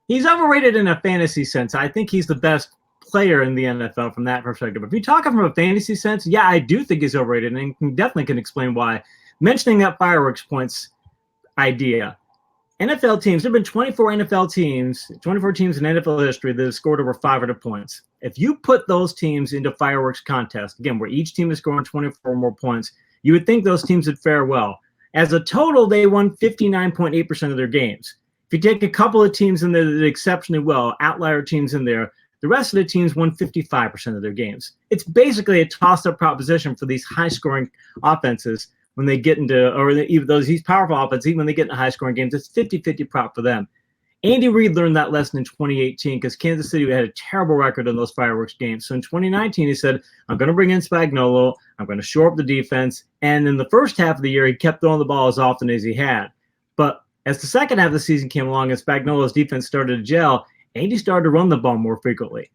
He's overrated in a fantasy sense. I think he's the best player in the NFL from that perspective. If you talk from a fantasy sense, yeah, I do think he's overrated, and definitely can explain why. Mentioning that fireworks points idea, NFL teams, there have been 24 NFL teams, 24 teams in NFL history that have scored over 500 points. If you put those teams into fireworks contest, again, where each team is scoring 24 more points, you would think those teams would fare well. As a total, they won 59.8% of their games. If you take a couple of teams in there that did exceptionally well, outlier teams in there, the rest of the teams won 55% of their games. It's basically a toss-up proposition for these high-scoring offenses when they get into, or even these powerful offenses, even when they get into high-scoring games. It's 50-50 prop for them. Andy Reid learned that lesson in 2018 because Kansas City had a terrible record in those fireworks games. So in 2019, he said, I'm going to bring in Spagnuolo. I'm going to shore up the defense. And in the first half of the year, he kept throwing the ball as often as he had. But as the second half of the season came along and Spagnuolo's defense started to gel, Andy started to run the ball more frequently.